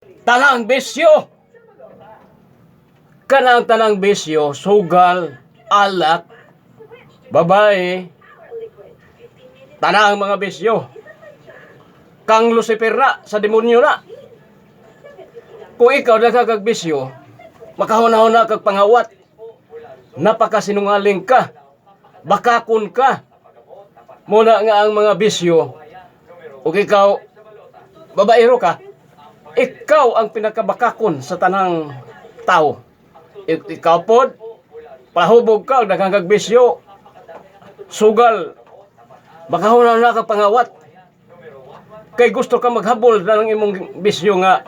Tanang bisyo. Kanang tanang bisyo, sugal, alak, babae, tanang mga bisyo. Kang Lucifer na, sa demonyo na. Kung ikaw nagkakag bisyo, makahuna-huna kag pangawat. Napakasinungaling ka. Bakakon ka. Muna nga ang mga bisyo. Ug ikaw, babaero ka, ikaw ang pinakabakakon sa tanang tao. Ikaw pod, pahubog ka, nagkakag bisyo. Sugal, makahuna-huna kag pangawat. Kay gusto ka maghabol ng imong bisyo nga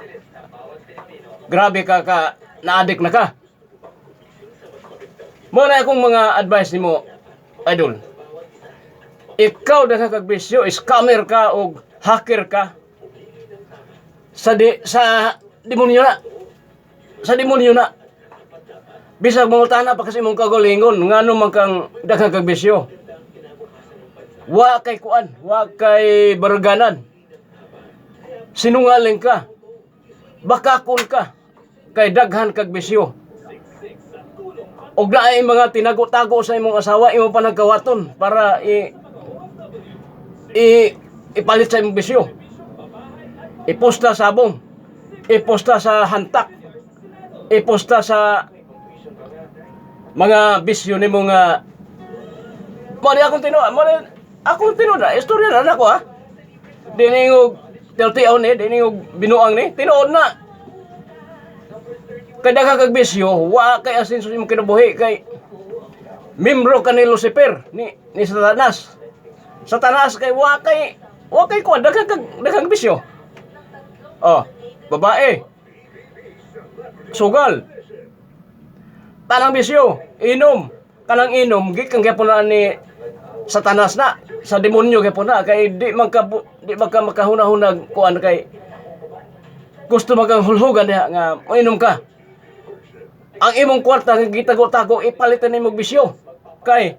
grabe ka naadik na ka. Muna akong mga advice nimo, idol. Ikaw nagkakag bisyo, scammer ka o hacker ka sa demonyo na. Sa demonyo na. Bisag mangutana pa kasi imong kagalingon ngano man kang nagkakag bisyo. Wa kay kuan, wa kay barganan. Sinungaling ka. Bakakon ka. Kay daghan kag bisyo. Og naay mga tinago-tago sa imong asawa, imong panagkawaton para ipalit sa imong bisyo. Iposta sa sabong. Iposta sa hantak. Iposta sa mga bisyo nimo nga mali akong tinuod na istorya na nako ha. Diningog tiltiaw ni, diningog binuang ni, tinuod na. Kada kag bisyo, wa kay asin sa imong kinabuhi kay membro ka ni Lucifer ni Satanas. Satanas kay wa kay ko daghang bisyo. Oh, babae. Sugal. Tanang bisyo, inom. Kanang inom gikan gyapon na ni Satanas na, sa demonyo gyapon na kay di magka makahuna-hunag kuan kay gusto magang hulhugan diha nga inom ka. Ang imong kwarta nga gitago-tago ipalitan nimo bisyo. Kay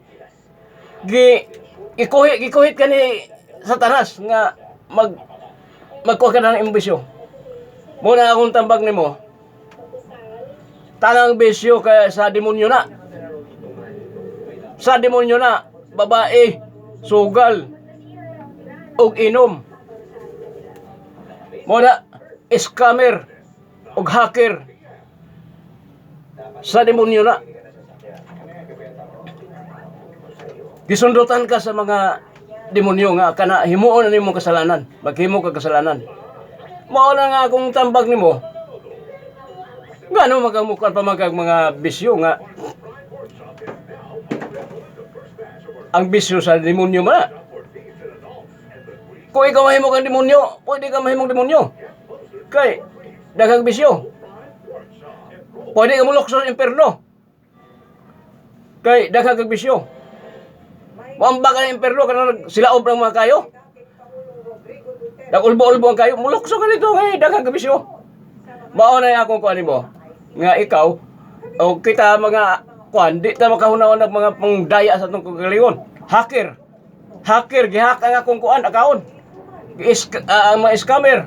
gikuhit ka ni Satanas nga magkuha ka na ng imong bisyo. Muna akong tambag nimo. Tanang bisyo kay sa demonyo na. Sa demonyo na, babae, sugal, ug inom. Muna scammer ug hacker. Sa demonyo na. Gisundutan ka sa mga demonyo nga kana himuon na nimong kasalanan. Maghimo ka kasalanan. Mao na nga akong tambag nimo. Ngano magamukhan pa mga bisyo nga ang bisyo sa demonyo man. Kung ikaw mahimo kang demonyo, pwede ka mahimong demonyo. Kay daghang bisyo. Pwede ka mulok sa imperno. Kay daghang kag bisyo. Muamba ka ng imperno kana silaob ng mga kayo. Nagulbo-ulbo ang kayo, mulokso ka nito kay daghang kag bisyo. Mao na akong kuan nimo nga ikaw o kita mga kuan di ta makahuna-una ng mga pangdaya sa atong kagalingon. Hacker gihack ang akong kuan account. Ang mga scammer.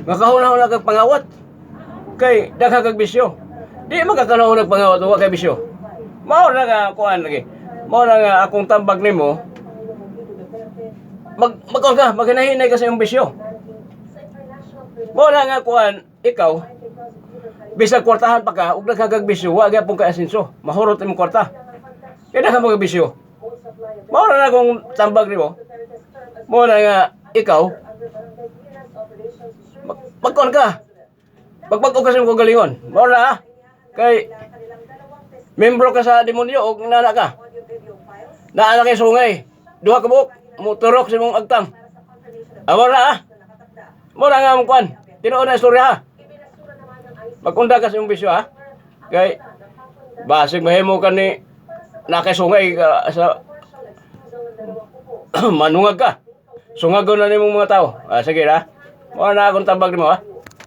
Makahuna-una kag pangawat. Kay daghang kag bisyo. Di magkakaroon ng pangawat wa kay bisyo. Mao na nga kuan lagi. Mao na nga akong tambag nimo. Magkuan ka, maghinahinay ka sa imong bisyo. Mao na nga kuan ikaw bisag kwartahan pa ka ug daghang bisyo wa gyapon ka asenso. Mahurot imong kwarta. Kaya daghang mga bisyo. Mao na akong tambag nimo. Mao na nga ikaw magkuan ka. Magbag-o ka sa imong kagalingon. Mao na kay membro ka sa demonyo ug nana ka. Naa kay sungay. Duha ka buok muturok sa imong agtang. Amo na Mao na nga mong kuan. Tinuod na istorya ha. Magunda ka sa imong bisyo ha. Kay basig mahimo ka ni nakasungay ka sa manungag ka. Sungagon na nimong mga tao. Sige ha. Mao na akong tambag nimo ha.